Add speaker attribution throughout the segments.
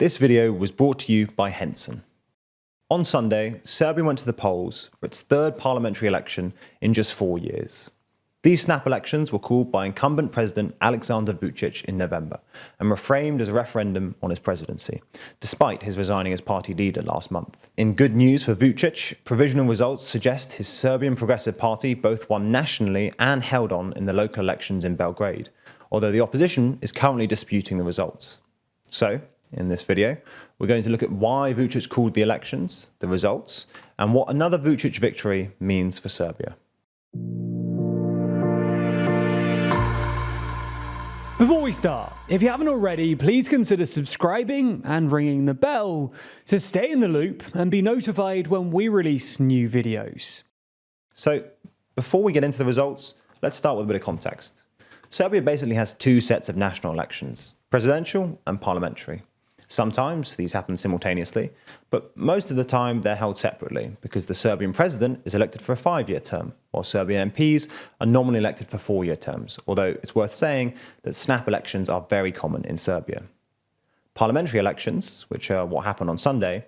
Speaker 1: This video was brought to you by Henson. On Sunday, Serbia went to the polls for its third parliamentary election in just 4 years. These snap elections were called by incumbent President Aleksandar Vucic in November and were framed as a referendum on his presidency, despite his resigning as party leader last month. In good news for Vucic, provisional results suggest his Serbian Progressive Party both won nationally and held on in the local elections in Belgrade, although the opposition is currently disputing the results. So, in this video, we're going to look at why Vucic called the elections, the results, and what another Vucic victory means for Serbia.
Speaker 2: Before we start, if you haven't already, please consider subscribing and ringing the bell to stay in the loop and be notified when we release new videos.
Speaker 1: So, before we get into the results, let's start with a bit of context. Serbia basically has two sets of national elections, presidential and parliamentary. Sometimes these happen simultaneously, but most of the time they're held separately because the Serbian president is elected for a 5-year term, while Serbian MPs are nominally elected for 4-year terms, although it's worth saying that snap elections are very common in Serbia. Parliamentary elections, which are what happened on Sunday,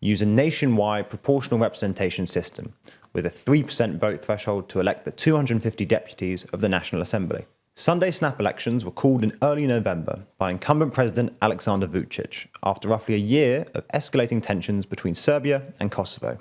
Speaker 1: use a nationwide proportional representation system with a 3% vote threshold to elect the 250 deputies of the National Assembly. Sunday snap elections were called in early November by incumbent President Aleksandar Vucic after roughly a year of escalating tensions between Serbia and Kosovo.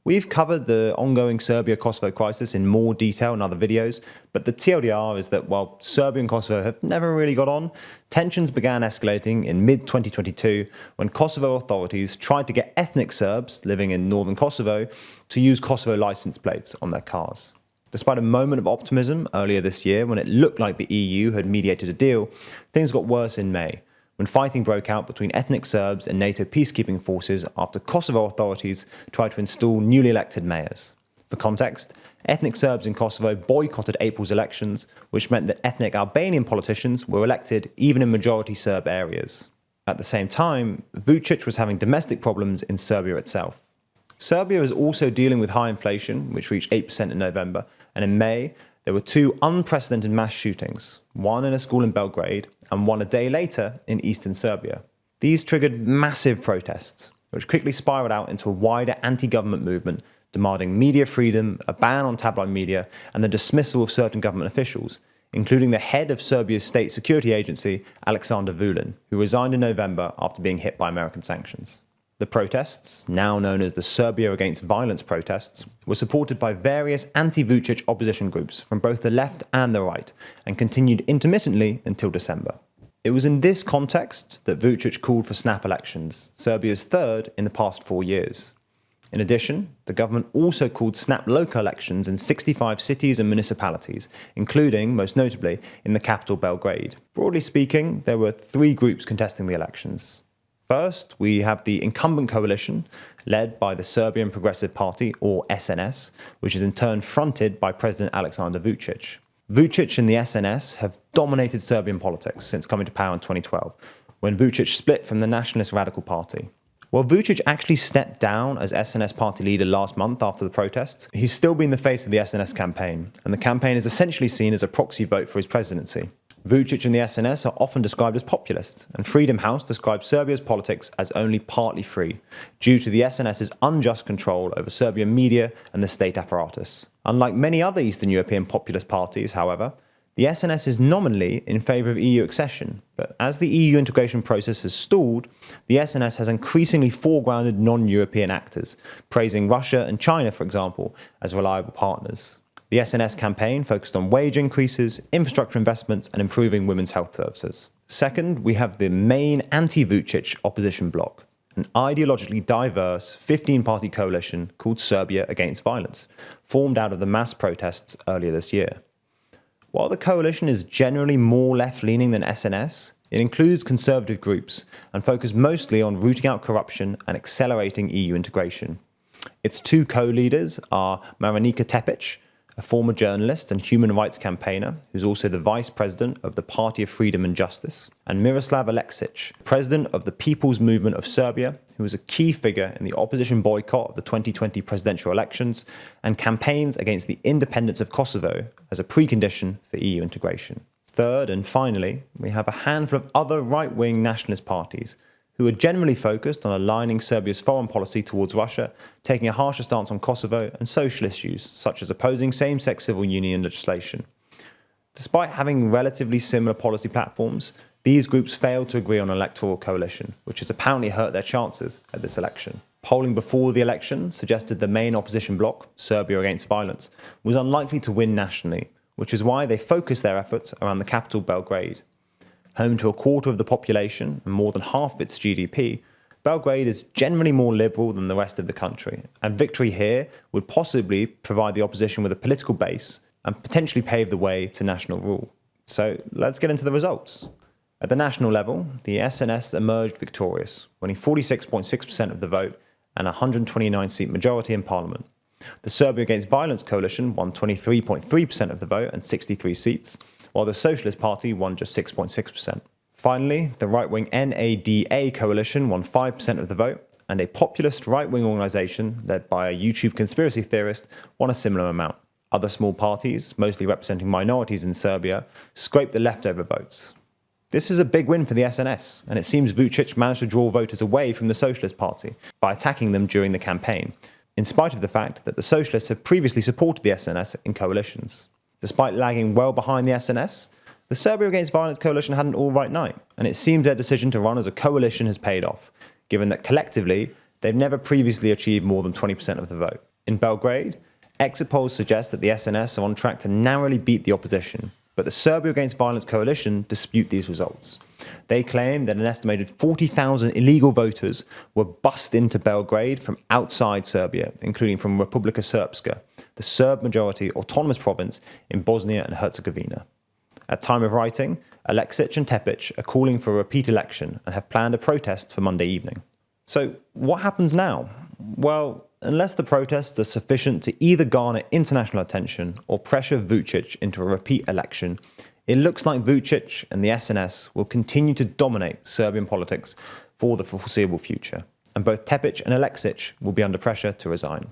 Speaker 1: We've covered the ongoing Serbia-Kosovo crisis in more detail in other videos, but the TLDR is that while Serbia and Kosovo have never really got on, tensions began escalating in mid-2022 when Kosovo authorities tried to get ethnic Serbs living in northern Kosovo to use Kosovo license plates on their cars. Despite a moment of optimism earlier this year when it looked like the EU had mediated a deal, things got worse in May, when fighting broke out between ethnic Serbs and NATO peacekeeping forces after Kosovo authorities tried to install newly elected mayors. For context, ethnic Serbs in Kosovo boycotted April's elections, which meant that ethnic Albanian politicians were elected even in majority Serb areas. At the same time, Vucic was having domestic problems in Serbia itself. Serbia is also dealing with high inflation, which reached 8% in November, and in May, there were two unprecedented mass shootings, one in a school in Belgrade and one a day later in eastern Serbia. These triggered massive protests, which quickly spiraled out into a wider anti-government movement demanding media freedom, a ban on tabloid media, and the dismissal of certain government officials, including the head of Serbia's state security agency, Aleksandar Vulin, who resigned in November after being hit by American sanctions. The protests, now known as the Serbia Against Violence protests, were supported by various anti-Vucic opposition groups from both the left and the right, and continued intermittently until December. It was in this context that Vucic called for snap elections, Serbia's third in the past 4 years. In addition, the government also called snap local elections in 65 cities and municipalities, including, most notably, in the capital Belgrade. Broadly speaking, there were 3 groups contesting the elections. First, we have the incumbent coalition, led by the Serbian Progressive Party, or SNS, which is in turn fronted by President Aleksandar Vucic. Vucic and the SNS have dominated Serbian politics since coming to power in 2012, when Vucic split from the Nationalist Radical Party. While Vucic actually stepped down as SNS party leader last month after the protests, he's still been the face of the SNS campaign, and the campaign is essentially seen as a proxy vote for his presidency. Vucic and the SNS are often described as populist, and Freedom House describes Serbia's politics as only partly free, due to the SNS's unjust control over Serbian media and the state apparatus. Unlike many other Eastern European populist parties, however, the SNS is nominally in favour of EU accession, but as the EU integration process has stalled, the SNS has increasingly foregrounded non-European actors, praising Russia and China, for example, as reliable partners. The SNS campaign focused on wage increases, infrastructure investments, and improving women's health services. Second, we have the main anti-Vucic opposition bloc, an ideologically diverse 15-party coalition called Serbia Against Violence, formed out of the mass protests earlier this year. While the coalition is generally more left-leaning than SNS, it includes conservative groups and focuses mostly on rooting out corruption and accelerating EU integration. Its 2 co-leaders are Marinika Tepic, a former journalist and human rights campaigner who's also the vice president of the Party of Freedom and Justice, and Miroslav Aleksic, president of the People's Movement of Serbia, who was a key figure in the opposition boycott of the 2020 presidential elections and campaigns against the independence of Kosovo as a precondition for EU integration. Third, and finally, we have a handful of other right-wing nationalist parties who are generally focused on aligning Serbia's foreign policy towards Russia, taking a harsher stance on Kosovo and social issues, such as opposing same-sex civil union legislation. Despite having relatively similar policy platforms, these groups failed to agree on an electoral coalition, which has apparently hurt their chances at this election. Polling before the election suggested the main opposition bloc, Serbia Against Violence, was unlikely to win nationally, which is why they focused their efforts around the capital Belgrade. Home to a quarter of the population and more than half of its GDP, Belgrade is generally more liberal than the rest of the country, and victory here would possibly provide the opposition with a political base and potentially pave the way to national rule. So let's get into the results. At the national level, the SNS emerged victorious, winning 46.6% of the vote and a 129-seat majority in parliament. The Serbia Against Violence coalition won 23.3% of the vote and 63 seats, while the Socialist Party won just 6.6%. Finally, the right-wing NADA coalition won 5% of the vote, and a populist right-wing organisation led by a YouTube conspiracy theorist won a similar amount. Other small parties, mostly representing minorities in Serbia, scraped the leftover votes. This is a big win for the SNS, and it seems Vucic managed to draw voters away from the Socialist Party by attacking them during the campaign, in spite of the fact that the Socialists had previously supported the SNS in coalitions. Despite lagging well behind the SNS, the Serbia Against Violence coalition had an all-right night, and it seems their decision to run as a coalition has paid off, given that collectively they've never previously achieved more than 20% of the vote. In Belgrade, exit polls suggest that the SNS are on track to narrowly beat the opposition, but the Serbia Against Violence coalition dispute these results. They claim that an estimated 40,000 illegal voters were bussed into Belgrade from outside Serbia, including from Republika Srpska, the Serb-majority autonomous province in Bosnia and Herzegovina. At time of writing, Aleksic and Tepic are calling for a repeat election and have planned a protest for Monday evening. So what happens now? Well, unless the protests are sufficient to either garner international attention or pressure Vucic into a repeat election, it looks like Vucic and the SNS will continue to dominate Serbian politics for the foreseeable future, and both Tepic and Aleksic will be under pressure to resign.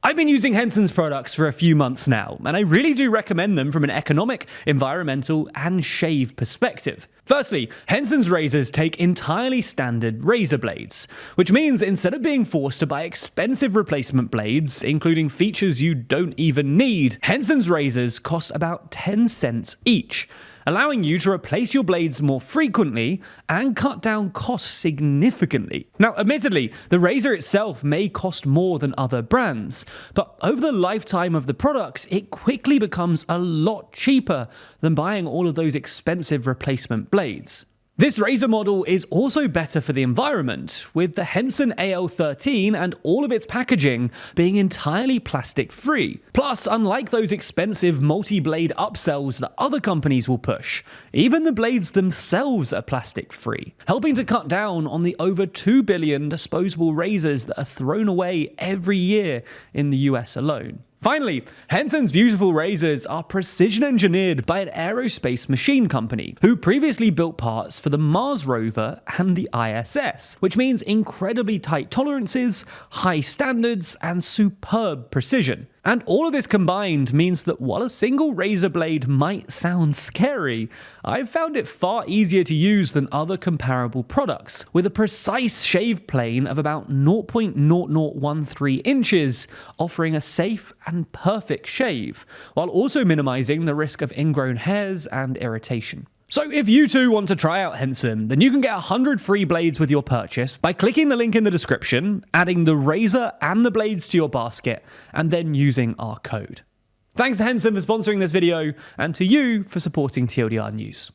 Speaker 2: I've been using Henson's products for a few months now, and I really do recommend them from an economic, environmental, and shave perspective. Firstly, Henson's razors take entirely standard razor blades, which means instead of being forced to buy expensive replacement blades, including features you don't even need, Henson's razors cost about 10 cents each, allowing you to replace your blades more frequently and cut down costs significantly. Now, admittedly, the razor itself may cost more than other brands, but over the lifetime of the products, it quickly becomes a lot cheaper than buying all of those expensive replacement blades. This razor model is also better for the environment, with the Henson AL13 and all of its packaging being entirely plastic-free. Plus, unlike those expensive multi-blade upsells that other companies will push, even the blades themselves are plastic-free, helping to cut down on the over 2 billion disposable razors that are thrown away every year in the US alone. Finally, Henson's beautiful razors are precision engineered by an aerospace machine company who previously built parts for the Mars rover and the ISS, which means incredibly tight tolerances, high standards, and superb precision. And all of this combined means that while a single razor blade might sound scary, I've found it far easier to use than other comparable products, with a precise shave plane of about 0.0013 inches, offering a safe and perfect shave, while also minimizing the risk of ingrown hairs and irritation. So if you too want to try out Henson, then you can get 100 free blades with your purchase by clicking the link in the description, adding the razor and the blades to your basket, and then using our code. Thanks to Henson for sponsoring this video, and to you for supporting TLDR News.